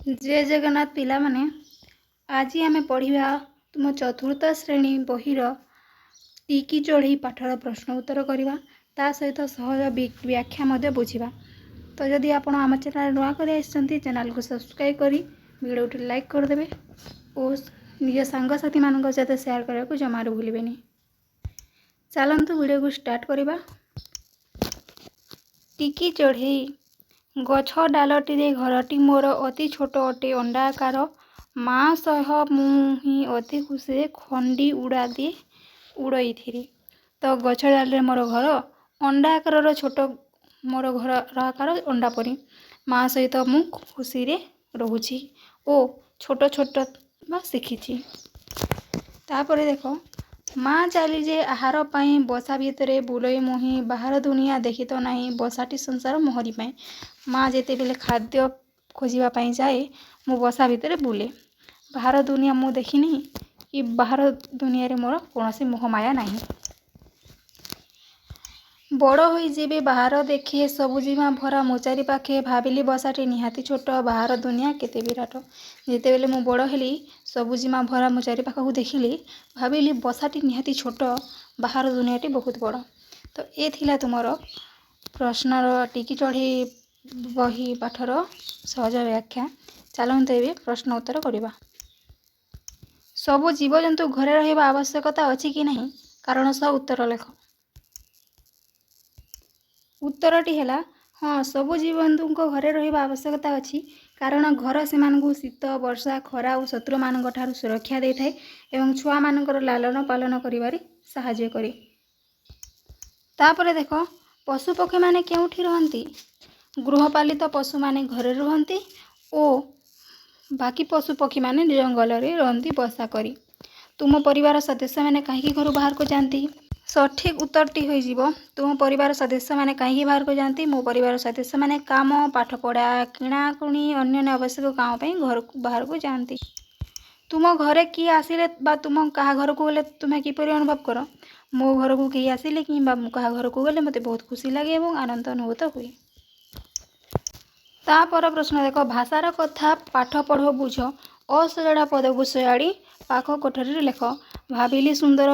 जय जगन्नाथ पिला माने आज आम पढ़ा तुम चतुर्थ श्रेणी बहीर टिकी चढ़ी पाठर प्रश्न उत्तर करवा ता सहित सहज व्याख्या बुझा। तो जदि आपण आम चैनल नुआ कर चैनल को सब्सक्राइब करी वीडियो को लाइक करदे और निज सांगसाथी मान सहित शेयर करने को जमार भूलें। चलतु वीडियो को स्टार्ट करवा। टिकी चढ़ई गछ डालटी घरटी मोर अति छोट अटे अंडा आकार माँ सह मुही अति खुशी खंडी उड़ई थी। तो गछ डाल मोर घर अंडा आकार छोट मोर घर आकार अंडा परी माँ सहित मु खुशी रे रोची ओ छोट छोट शिखी। तापर देख माँ चली जे आहार पाई बसा भितर बुलई मुही बाहर दुनिया देखी तो नहीं बसाटी संसार मोहरी पाई। माँ जिते बेले खाद्य खोजापी जाए मु बसा भितर बुले बाहर दुनिया मु देखनी कि बाहर दुनिया रे मोर कौन मोहमाया नहीं। बड़ हो जेबे बाहर देखे सबुजिमा भरा मो चारि पाखे भाविली बसाटी निहाती छोट बाहर दुनिया केते विराट। जिते बेले मु बड़ हेली सबुजिमा भरा मो चारि पाखକୁ देखिली भाविली बसाटी निहाती छोट बाहर दुनियाटी बहुत बड़। तो ये थिला तुमर प्रश्नर टिकी चढ़ी बही पाठर सहज व्याख्या। चलते ए प्रश्न उत्तर करवा। सबु जीवजंतु घरे रहिबा आवश्यकता अछि कि नहीं कारण सह उत्तर लेख। उत्तरटी है हाँ सबु जीवजंतु घरे रहिबा आवश्यकता अछि कारण घर से शीत वर्षा खरा और शत्रु मान सुरक्षा दे थाए एवं छुआ मानकर लालन पालन करिवारे सहाय्य करे। तापरे देख पशुपक्षी माने केउठी रहंती गृहपालित पशु माने घरे रहंती और बाकी पशुपक्षी माने जंगल रे रहंती बसा करी। तुम परिवार सदस्य माने कहीं घर बाहर को जाती। सठिक उत्तरटी हो तुम परिवार सदस्य माने कहीं बाहर को जाती। मो परिवार सदस्य माने काम पाठ पढ़ा किणाकुणी अन्य आवश्यक काम पे घर बाहर को जाती। तुम घरे किए आसिले बा तुम क्या घर को गले तुम्हें किपरि अनुभव कर। मो घर को किए आसिले कि क्या घर को गले मते बहुत खुशी लगे और आनंद अनुभूत हुए। तापर प्रश्न देख भाषार कथा पाठ पढ़ बुझ असजड़ा पद को सयाड़ी पाख कोठरी लेख भाविली सुंदर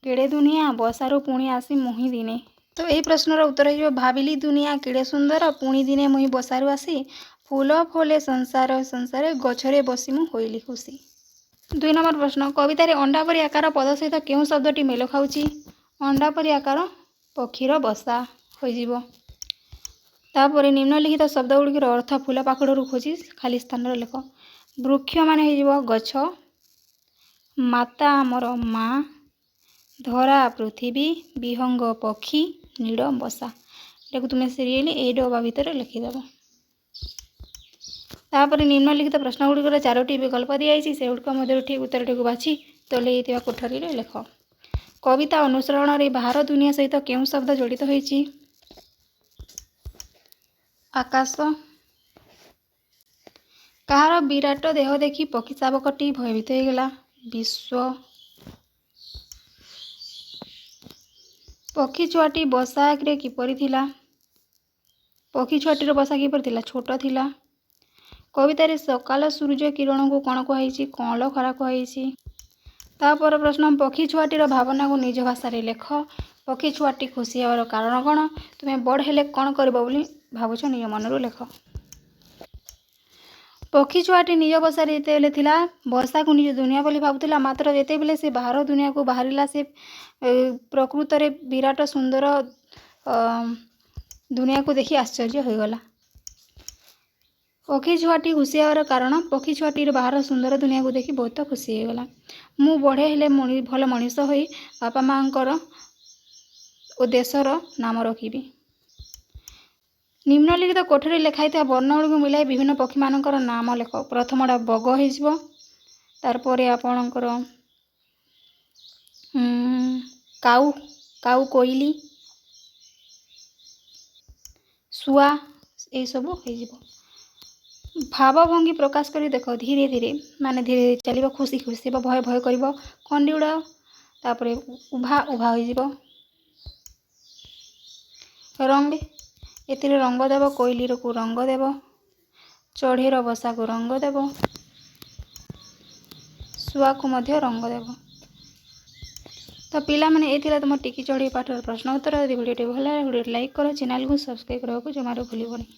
केड़े दुनिया बसारू पुणी आसी मुही दिने। तो यही प्रश्नर उत्तर हो भाविली दुनिया केड़े सुंदर पुणी दिने मुही बसारू आसी फूल फले संसार संसार गछरे बसी मु होइली खुशी। 2 नंबर प्रश्न कवितार अंडा परी आकार पद सहित केउं शब्दटी मेल खाऊची। अंडा परी आकार पक्षीर बसा हो। तापर निम्नलिखित शब्द गुड़िकर अर्थ फूल पाखड़ खोजी खाली स्थान लेख। वृक्ष मान हो गछ माता आमर माँ धरा पृथ्वी विहंग पक्षी नीड़ बसा। ये तुम्हें सीरियली ए डबा भितर लिखिदेव। तापर निम्नलिखित प्रश्न गुड़िकर 4टी विकल्प दिखाई से गुड़िक ठीक उत्तरटी को बाछी तोले कोठरी लेख। कविता अनुसरण रे बाहर दुनिया सहित केउं शब्द जड़ित होइछि। आकाश कहार विराट देह देखी पक्षी शावकटी भयभीत हो गला। विश्व पक्षी छुआटी बसा किपरि थिला। पक्षी छुआटीर बसा किपरि थिला छोट थिला। कवितार सकाल सूर्य किरण को कौन कहुई कौल खरा कहुई। तापर प्रश्न पक्षी छुआटीर भावना को निज भाषा रे लेख। पक्षी छुआटी खुशी होवार कारण कौन तुम्हें बड़ हेले कौन कर भावुच निज मनरू लेख। पक्षी छुआटी निज बसा जिते थिला बसा को निज दुनिया बोली भावुला मात्र जिते बेले से बाहर दुनिया को बाहरिला से प्रकृत रे विराट सुंदर दुनिया को देखी आश्चर्य हो गला। पक्षी छुआटी खुशी होवार कारण पक्षी छुआटीर बाहर सुंदर दुनिया को देखी बहुत खुशी हो गला। मु बढ़े हेले भल मनीष होई बापा माँकर ओ देशर नाम रखी। निम्नलिखित कोठरी लेखाई वर्णगुड़ी को मिलाई विभिन्न पक्षी मानकर नाम लेख। प्रथमटा बग हो तारपर आपणकर काऊ काऊ कोइली शुआ ये सब हो। भावभंगी प्रकाश करी देख धीरे धीरे माने धीरे धीरे चलो खुशी खुशी भय भय कर खंडी उड़ा तापर उभा उभा हो। रंग एतिर रंग देव कोइलीर को रंग देव ଚଢ଼େଇର ବସାକୁ ରଙ୍ଗ ଦେବ। ଶୁଆକୁ ମଧ୍ୟ ରଙ୍ଗ ଦେବ। ତ ପିଲାମାନେ ଏ ଥିଲା ତୁମ ଟିକି ଚଢ଼େଇ ପାଠର ପ୍ରଶ୍ନ ଉତ୍ତର। ଯଦି ଭିଡ଼ିଓଟି ଭଲ ଲାଗେ ଭିଡ଼ିଓଟି ଲାଇକ୍ କର, ଚ୍ୟାନେଲକୁ ସବସ୍କ୍ରାଇବ୍ କରିବାକୁ ଜମାରୁ ଭୁଲିବନି।